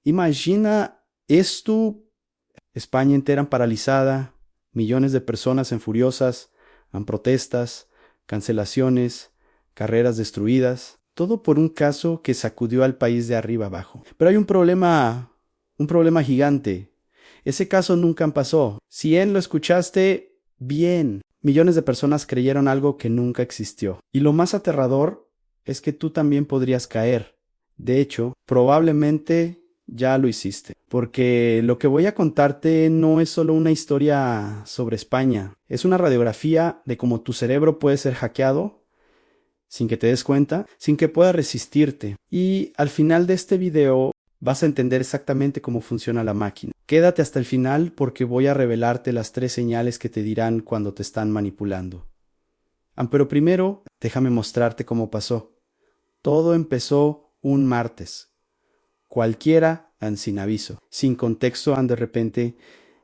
Imagina esto, España entera paralizada, millones de personas en furiosas, en protestas, cancelaciones, carreras destruidas, todo por un caso que sacudió al país de arriba abajo. Pero hay un problema gigante. Ese caso nunca pasó. Si bien lo escuchaste, bien. Millones de personas creyeron algo que nunca existió. Y lo más aterrador es que tú también podrías caer. De hecho, probablemente ya lo hiciste. Porque lo que voy a contarte no es solo una historia sobre España. Es una radiografía de cómo tu cerebro puede ser hackeado sin que te des cuenta, sin que puedas resistirte. Y al final de este video vas a entender exactamente cómo funciona la máquina. Quédate hasta el final porque voy a revelarte las 3 señales que te dirán cuando te están manipulando. Pero primero, déjame mostrarte cómo pasó. Todo empezó un martes. Cualquiera, sin aviso, sin contexto, de repente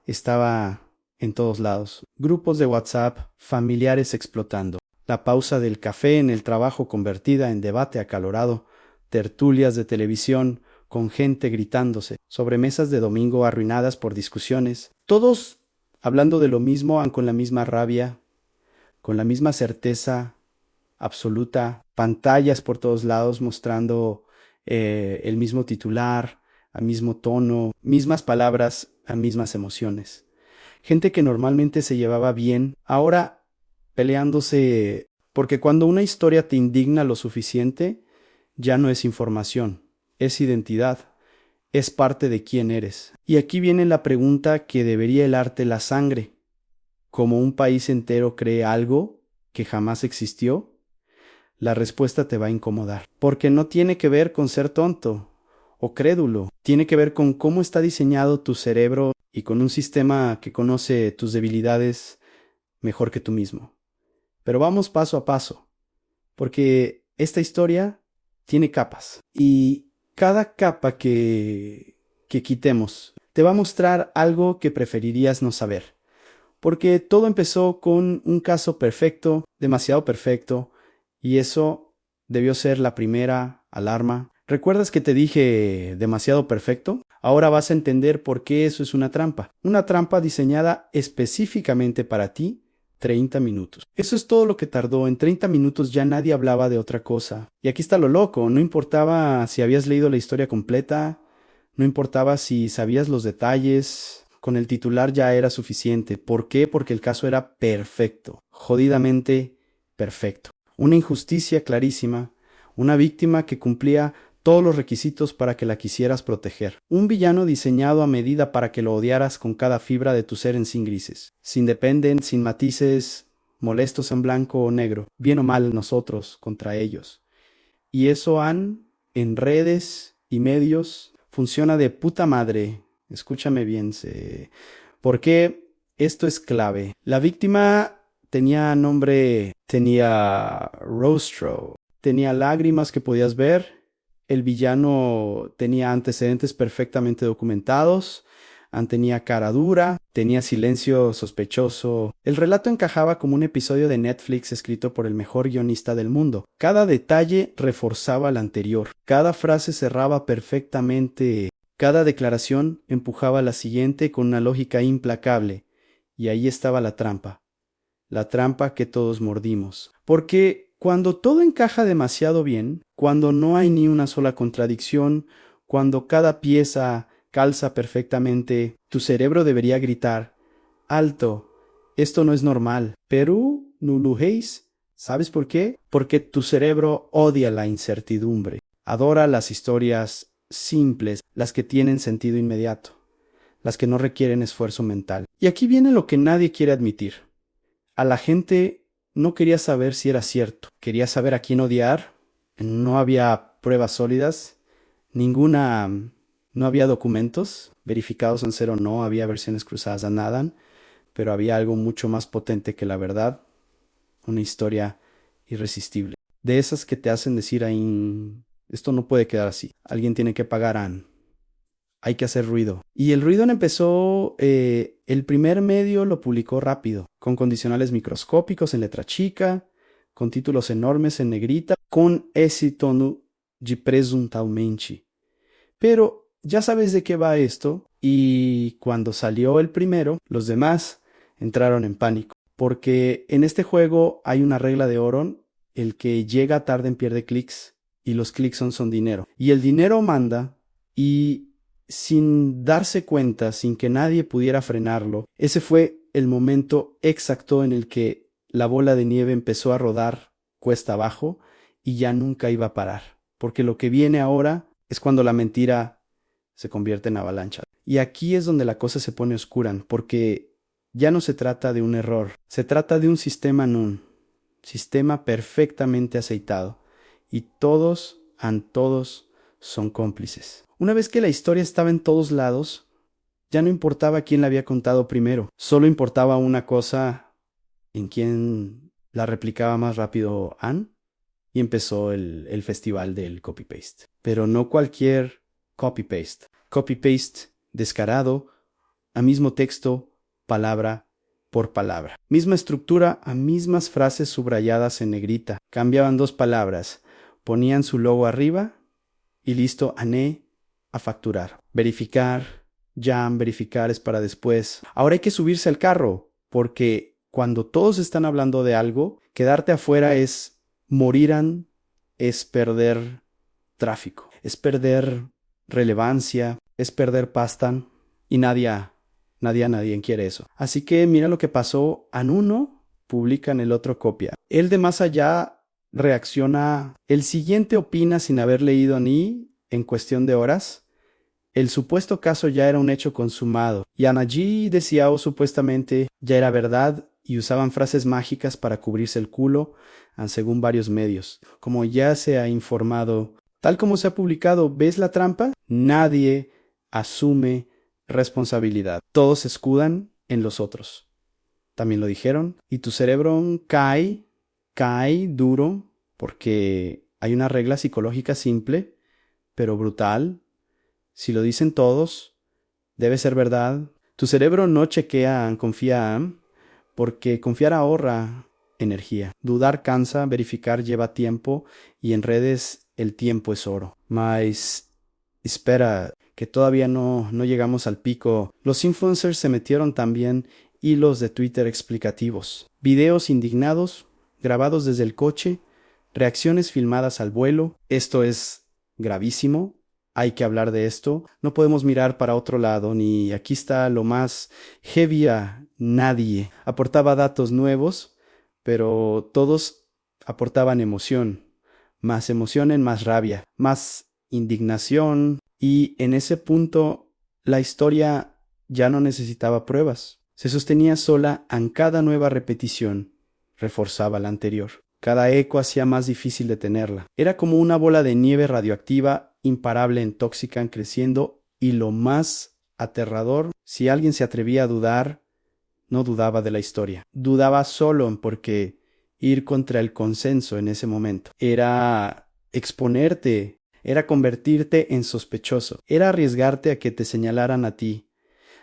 estaba en todos lados. Grupos de WhatsApp, familiares explotando. La pausa del café en el trabajo convertida en debate acalorado. Tertulias de televisión con gente gritándose. Sobremesas de domingo arruinadas por discusiones. Todos hablando de lo mismo, con la misma rabia, con la misma certeza absoluta. Pantallas por todos lados mostrando el mismo titular, al mismo tono, mismas palabras, a mismas emociones. Gente que normalmente se llevaba bien, ahora peleándose, porque cuando una historia te indigna lo suficiente, ya no es información, es identidad, es parte de quién eres. Y aquí viene la pregunta que debería helarte la sangre. ¿Cómo un país entero cree algo que jamás existió? La respuesta te va a incomodar, porque no tiene que ver con ser tonto o crédulo, tiene que ver con cómo está diseñado tu cerebro y con un sistema que conoce tus debilidades mejor que tú mismo. Pero vamos paso a paso, porque esta historia tiene capas y cada capa que quitemos te va a mostrar algo que preferirías no saber. Porque todo empezó con un caso perfecto, demasiado perfecto, y eso debió ser la primera alarma. ¿Recuerdas que te dije demasiado perfecto? Ahora vas a entender por qué eso es una trampa. Una trampa diseñada específicamente para ti, 30 minutos. Eso es todo lo que tardó. En 30 minutos ya nadie hablaba de otra cosa. Y aquí está lo loco. No importaba si habías leído la historia completa, no importaba si sabías los detalles. Con el titular ya era suficiente. ¿Por qué? Porque el caso era perfecto. Jodidamente perfecto. Una injusticia clarísima. Una víctima que cumplía todos los requisitos para que la quisieras proteger. Un villano diseñado a medida para que lo odiaras con cada fibra de tu ser en sin grises. Sin dependen, sin matices, molestos en blanco o negro. Bien o mal nosotros contra ellos. Y eso en redes y medios funciona de puta madre. Escúchame bien, porque esto es clave. La víctima tenía nombre, tenía rostro, tenía lágrimas que podías ver. El villano tenía antecedentes perfectamente documentados. Tenía cara dura, tenía silencio sospechoso. El relato encajaba como un episodio de Netflix escrito por el mejor guionista del mundo. Cada detalle reforzaba al anterior. Cada frase cerraba perfectamente. Cada declaración empujaba a la siguiente con una lógica implacable. Y ahí estaba la trampa. La trampa que todos mordimos. Porque cuando todo encaja demasiado bien, cuando no hay ni una sola contradicción, cuando cada pieza calza perfectamente, tu cerebro debería gritar: alto, esto no es normal. Perú, Nuluheis, ¿sabes por qué? Porque tu cerebro odia la incertidumbre, adora las historias simples, las que tienen sentido inmediato, las que no requieren esfuerzo mental. Y aquí viene lo que nadie quiere admitir. A la gente no quería saber si era cierto, quería saber a quién odiar. No había pruebas sólidas, ninguna. No había documentos verificados en cero, no había versiones cruzadas a nada, pero había algo mucho más potente que la verdad, una historia irresistible. De esas que te hacen decir ahí: esto no puede quedar así, alguien tiene que pagar, hay que hacer ruido. Y el ruido empezó, el primer medio lo publicó rápido, con condicionales microscópicos en letra chica, con títulos enormes en negrita, con esse tono de presuntamente. Pero ya sabes de qué va esto, y cuando salió el primero, los demás entraron en pánico, porque en este juego hay una regla de oro: el que llega tarde pierde clics, y los clics son dinero. Y el dinero manda, y sin darse cuenta, sin que nadie pudiera frenarlo, ese fue el momento exacto en el que la bola de nieve empezó a rodar cuesta abajo y ya nunca iba a parar. Porque lo que viene ahora es cuando la mentira se convierte en avalancha. Y aquí es donde la cosa se pone oscura, porque ya no se trata de un error, se trata de un sistema en un sistema perfectamente aceitado, y todos son cómplices. Una vez que la historia estaba en todos lados, ya no importaba quién la había contado primero, solo importaba una cosa: en quién la replicaba más rápido Anne. Y empezó el festival del copy-paste. Pero no cualquier copy-paste. Copy-paste descarado, a mismo texto, palabra por palabra. Misma estructura, a mismas frases subrayadas en negrita. Cambiaban dos palabras, ponían su logo arriba y listo, ané, a facturar. Verificar, jam, verificar es para después. Ahora hay que subirse al carro, porque cuando todos están hablando de algo, quedarte afuera es morirán, es perder tráfico, es perder relevancia, es perder pasta, y nadie quiere eso. Así que mira lo que pasó: en uno publican, el otro copia. El de más allá reacciona, el siguiente opina sin haber leído ni en cuestión de horas. El supuesto caso ya era un hecho consumado, y Anaji decía supuestamente ya era verdad, y usaban frases mágicas para cubrirse el culo, según varios medios. Como ya se ha informado, tal como se ha publicado, ¿ves la trampa? Nadie asume responsabilidad. Todos se escudan en los otros. También lo dijeron. Y tu cerebro cae duro, porque hay una regla psicológica simple, pero brutal. Si lo dicen todos, debe ser verdad. Tu cerebro no chequea, confía, porque confiar ahorra energía. Dudar cansa, verificar lleva tiempo, y en redes el tiempo es oro. Mas espera, que todavía no llegamos al pico. Los influencers se metieron también, hilos de Twitter explicativos, videos indignados grabados desde el coche, reacciones filmadas al vuelo. Esto es gravísimo. Hay que hablar de esto. No podemos mirar para otro lado, ni aquí está lo más heavy: nadie aportaba datos nuevos, pero todos aportaban emoción. Más emoción en más rabia, más indignación, y en ese punto la historia ya no necesitaba pruebas. Se sostenía sola en cada nueva repetición, reforzaba la anterior. Cada eco hacía más difícil detenerla. Era como una bola de nieve radioactiva, imparable en tóxica, creciendo, y lo más aterrador, si alguien se atrevía a dudar, no dudaba de la historia. Dudaba solo porque ir contra el consenso en ese momento era exponerte, era convertirte en sospechoso, era arriesgarte a que te señalaran a ti.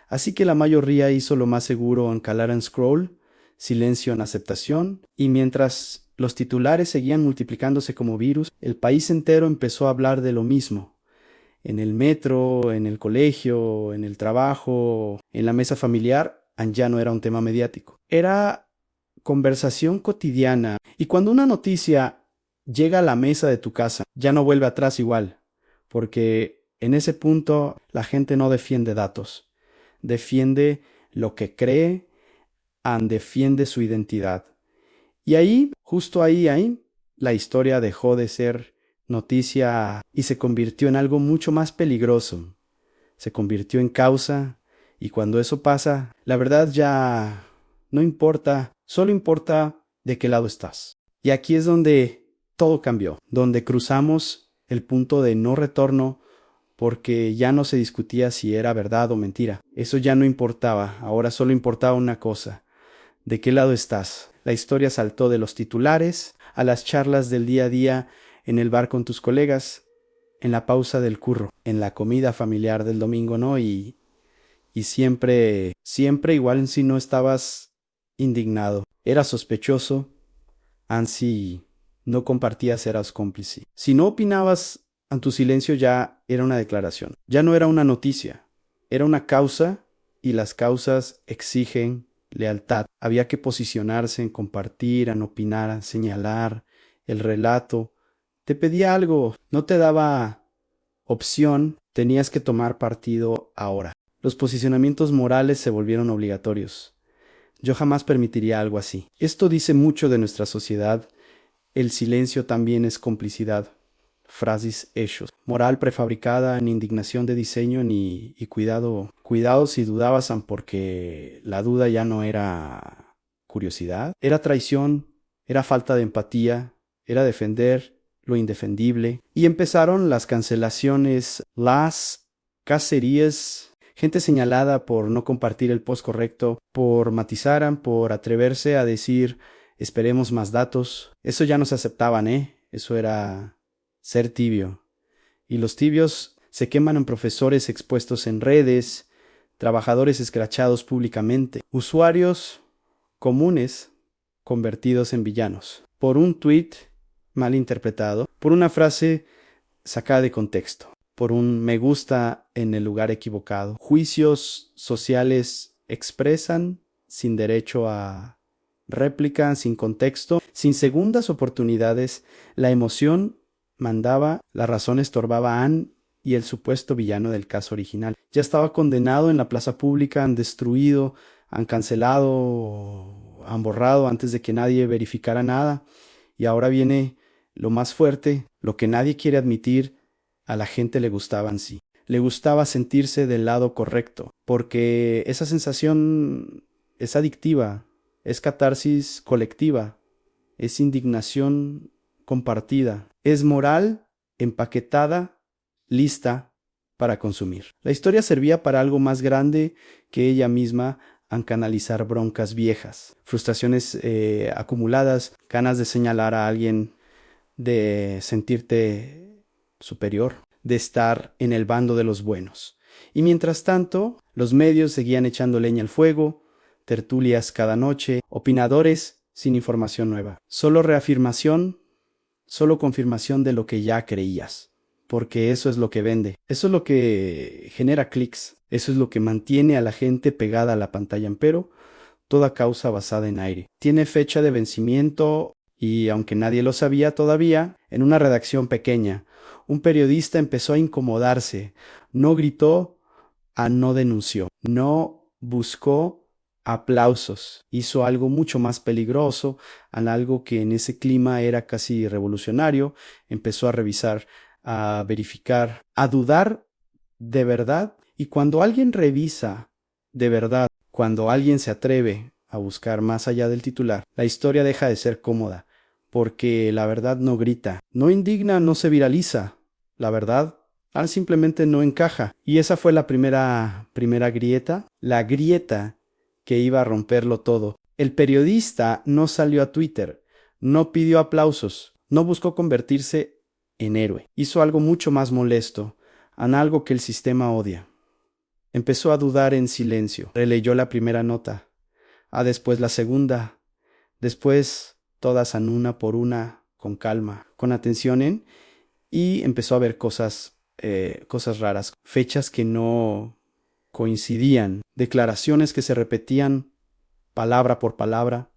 Así que la mayoría hizo lo más seguro en calar en scroll, silencio en aceptación, y mientras los titulares seguían multiplicándose como virus, el país entero empezó a hablar de lo mismo. En el metro, en el colegio, en el trabajo, en la mesa familiar, ya no era un tema mediático. Era conversación cotidiana. Y cuando una noticia llega a la mesa de tu casa, ya no vuelve atrás igual, porque en ese punto la gente no defiende datos, defiende lo que cree, defiende su identidad. Y ahí, justo ahí, la historia dejó de ser noticia y se convirtió en algo mucho más peligroso. Se convirtió en causa, y cuando eso pasa, la verdad ya no importa, solo importa de qué lado estás. Y aquí es donde todo cambió, donde cruzamos el punto de no retorno, porque ya no se discutía si era verdad o mentira. Eso ya no importaba, ahora solo importaba una cosa: ¿de qué lado estás? La historia saltó de los titulares a las charlas del día a día en el bar con tus colegas, en la pausa del curro, en la comida familiar del domingo, ¿no? Y siempre igual, si no estabas indignado, eras sospechoso, si no compartías, eras cómplice. Si no opinabas, en tu silencio ya era una declaración. Ya no era una noticia, era una causa y las causas exigen lealtad. Había que posicionarse en compartir, en opinar, en señalar el relato. Te pedía algo, no te daba opción, tenías que tomar partido ahora. Los posicionamientos morales se volvieron obligatorios. Yo jamás permitiría algo así. Esto dice mucho de nuestra sociedad. El silencio también es complicidad. Frases hechos. Moral prefabricada, ni indignación de diseño, ni cuidado. Cuidado si dudaban porque la duda ya no era curiosidad. Era traición, era falta de empatía, era defender lo indefendible. Y empezaron las cancelaciones, las cacerías. Gente señalada por no compartir el post correcto, por matizar, por atreverse a decir esperemos más datos. Eso ya no se aceptaban, Eso era ser tibio. Y los tibios se queman en profesores expuestos en redes, trabajadores escrachados públicamente, usuarios comunes convertidos en villanos, por un tuit mal interpretado, por una frase sacada de contexto, por un me gusta en el lugar equivocado. Juicios sociales expresan sin derecho a réplica, sin contexto, sin segundas oportunidades. La emoción mandaba, la razón estorbaba a Anne y el supuesto villano del caso original. Ya estaba condenado en la plaza pública, han destruido, han cancelado, han borrado antes de que nadie verificara nada. Y ahora viene lo más fuerte, lo que nadie quiere admitir. A la gente le gustaban sí. Le gustaba sentirse del lado correcto, porque esa sensación es adictiva, es catarsis colectiva, es indignación compartida, es moral empaquetada, lista para consumir. La historia servía para algo más grande que ella misma, a canalizar broncas viejas, frustraciones acumuladas, ganas de señalar a alguien, de sentirte superior, de estar en el bando de los buenos. Y mientras tanto, los medios seguían echando leña al fuego, tertulias cada noche, opinadores sin información nueva. Solo reafirmación, solo confirmación de lo que ya creías. Porque eso es lo que vende. Eso es lo que genera clics. Eso es lo que mantiene a la gente pegada a la pantalla. Empero, toda causa basada en aire. Tiene fecha de vencimiento y, aunque nadie lo sabía todavía, en una redacción pequeña, un periodista empezó a incomodarse. No gritó, no denunció. No buscó aplausos. Hizo algo mucho más peligroso, algo que en ese clima era casi revolucionario. Empezó a revisar, a verificar, a dudar de verdad. Y cuando alguien revisa de verdad, cuando alguien se atreve a buscar más allá del titular, la historia deja de ser cómoda, porque la verdad no grita, no indigna, no se viraliza. La verdad simplemente no encaja. Y esa fue la primera grieta, la grieta que iba a romperlo todo. El periodista no salió a Twitter, no pidió aplausos, no buscó convertirse en héroe. Hizo algo mucho más molesto, algo que el sistema odia. Empezó a dudar en silencio. Releyó la primera nota, después la segunda, después todas una por una, con calma, con atención y empezó a ver cosas raras, fechas que no coincidían, declaraciones que se repetían palabra por palabra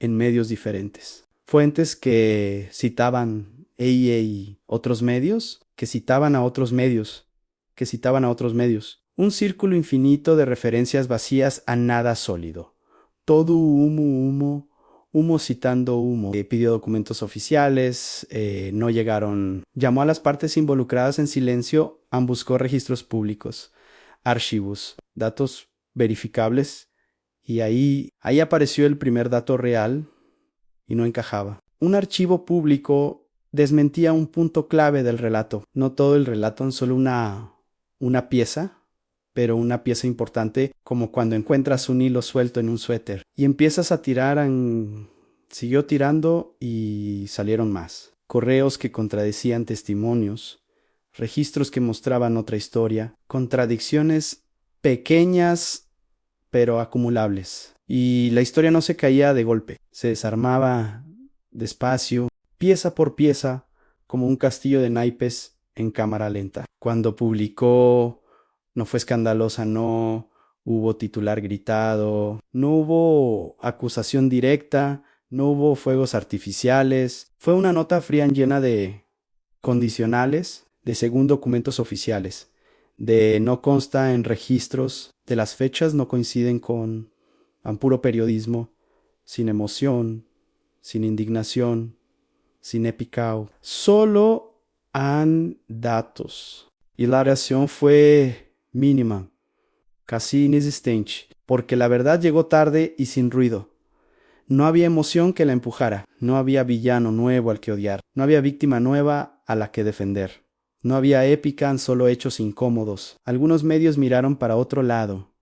en medios diferentes. Fuentes que citaban ella y otros medios, que citaban a otros medios, que citaban a otros medios. Un círculo infinito de referencias vacías a nada sólido. Todo humo, humo citando humo. Pidió documentos oficiales, no llegaron. Llamó a las partes involucradas en silencio, buscó registros públicos, archivos, datos verificables, y ahí apareció el primer dato real y no encajaba. Un archivo público desmentía un punto clave del relato. No todo el relato, solo una pieza, pero una pieza importante, como cuando encuentras un hilo suelto en un suéter y empiezas a tirar. Siguió tirando y salieron más. Correos que contradecían testimonios, registros que mostraban otra historia, contradicciones pequeñas pero acumulables. Y la historia no se caía de golpe, se desarmaba despacio, pieza por pieza, como un castillo de naipes en cámara lenta. Cuando publicó, no fue escandalosa, no hubo titular gritado, no hubo acusación directa, no hubo fuegos artificiales. Fue una nota fría llena de condicionales, de según documentos oficiales, de no consta en registros, de las fechas no coinciden con puro periodismo, sin emoción, sin indignación, sin epicao. Solo han datos. Y la reacción fue mínima, casi inexistente, porque la verdad llegó tarde y sin ruido. No había emoción que la empujara, no había villano nuevo al que odiar, no había víctima nueva a la que defender. No había épica en solo hechos incómodos. Algunos medios miraron para otro lado.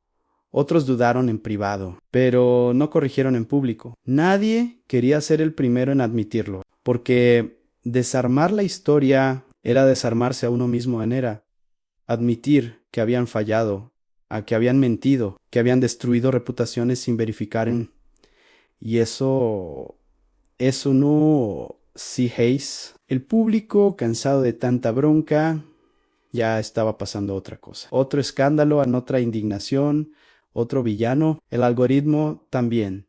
Otros dudaron en privado, pero no corrigieron en público. Nadie quería ser el primero en admitirlo, porque desarmar la historia era desarmarse a uno mismo era admitir que habían fallado, a que habían mentido, que habían destruido reputaciones sin verificar y eso no. Si Hayes, el público, cansado de tanta bronca, ya estaba pasando otra cosa. Otro escándalo, otra indignación, otro villano, el algoritmo también.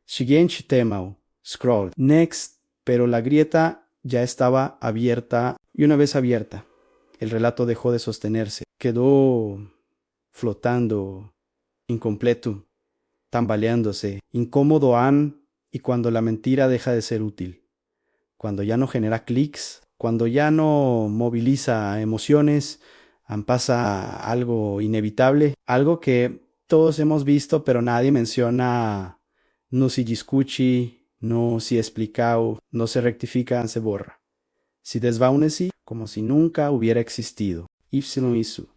Siguiente tema, scroll. Next, pero la grieta ya estaba abierta y una vez abierta, el relato dejó de sostenerse. Quedó flotando, incompleto, tambaleándose, incómodo y cuando la mentira deja de ser útil. Cuando ya no genera clics, cuando ya no moviliza emociones, pasa algo inevitable, algo que todos hemos visto, pero nadie menciona, no si discuti, no si explicado, no se rectifica, se borra. Si desvanece, como si nunca hubiera existido. Ipsilon isu.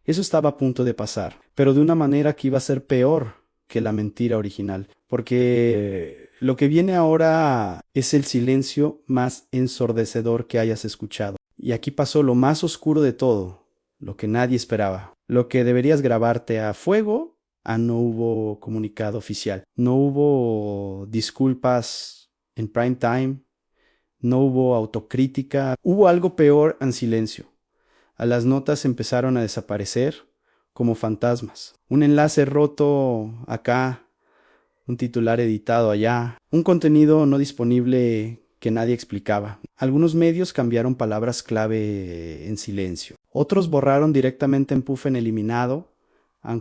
Eso estaba a punto de pasar, pero de una manera que iba a ser peor que la mentira original, porque lo que viene ahora es el silencio más ensordecedor que hayas escuchado. Y aquí pasó lo más oscuro de todo, lo que nadie esperaba. Lo que deberías grabarte a fuego, no hubo comunicado oficial. No hubo disculpas en prime time, no hubo autocrítica, hubo algo peor en silencio. A las notas empezaron a desaparecer como fantasmas. Un enlace roto acá, un titular editado allá, un contenido no disponible que nadie explicaba. Algunos medios cambiaron palabras clave en silencio. Otros borraron directamente en puffen eliminado,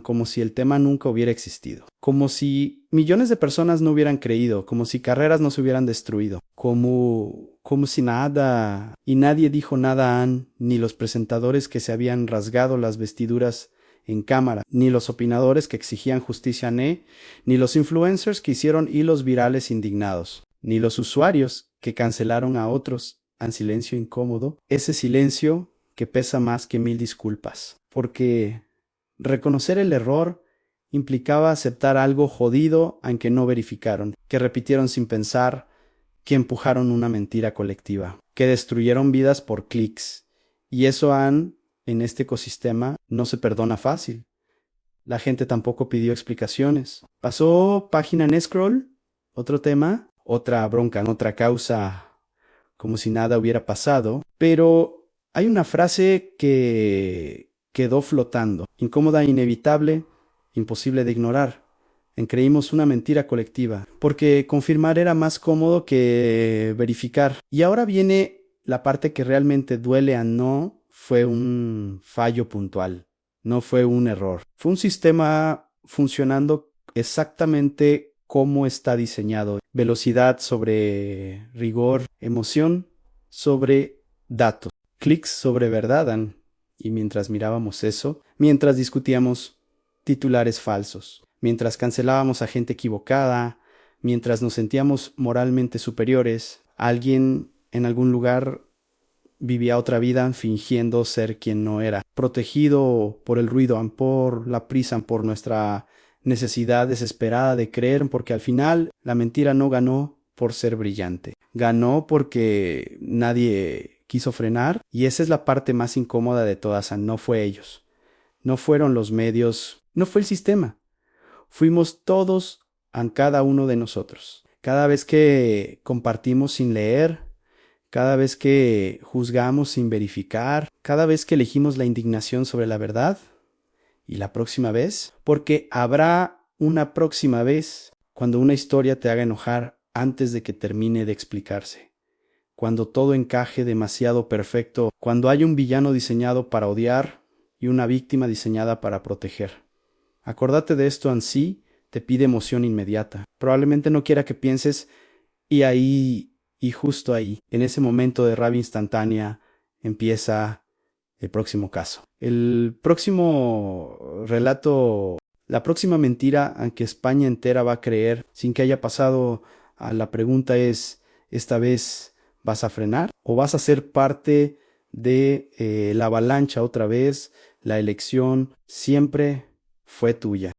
como si el tema nunca hubiera existido. Como si millones de personas no hubieran creído, como si carreras no se hubieran destruido, como si nada, y nadie dijo nada, ni los presentadores que se habían rasgado las vestiduras en cámara, ni los opinadores que exigían justicia ni los influencers que hicieron hilos virales indignados, ni los usuarios que cancelaron a otros en silencio incómodo, ese silencio que pesa más que 1000 disculpas, porque reconocer el error implicaba aceptar algo jodido aunque no verificaron, que repitieron sin pensar, que empujaron una mentira colectiva, que destruyeron vidas por clics, y eso en este ecosistema no se perdona fácil. La gente tampoco pidió explicaciones. Pasó página en scroll, otro tema, otra bronca, otra causa, como si nada hubiera pasado, pero hay una frase que quedó flotando, incómoda, inevitable, imposible de ignorar. Creímos una mentira colectiva, porque confirmar era más cómodo que verificar. Y ahora viene la parte que realmente duele no fue un fallo puntual, no fue un error. Fue un sistema funcionando exactamente como está diseñado. Velocidad sobre rigor, emoción sobre datos, clics sobre verdad. Y mientras mirábamos eso, mientras discutíamos titulares falsos, mientras cancelábamos a gente equivocada, mientras nos sentíamos moralmente superiores, alguien en algún lugar vivía otra vida fingiendo ser quien no era, protegido por el ruido, por la prisa, por nuestra necesidad desesperada de creer, porque al final la mentira no ganó por ser brillante, ganó porque nadie quiso frenar, y esa es la parte más incómoda de todas. No fue ellos, no fueron los medios, no fue el sistema, fuimos todos cada uno de nosotros. Cada vez que compartimos sin leer, cada vez que juzgamos sin verificar, cada vez que elegimos la indignación sobre la verdad. ¿Y la próxima vez? Porque habrá una próxima vez cuando una historia te haga enojar antes de que termine de explicarse, cuando todo encaje demasiado perfecto, cuando hay un villano diseñado para odiar y una víctima diseñada para proteger. Acordate de esto, Ansi te pide emoción inmediata. Probablemente no quiera que pienses y ahí, y justo ahí, en ese momento de rabia instantánea, empieza el próximo caso. El próximo relato, la próxima mentira en que España entera va a creer sin que haya pasado a la pregunta es, ¿esta vez vas a frenar o vas a ser parte de la avalancha otra vez? La elección siempre fue tuya.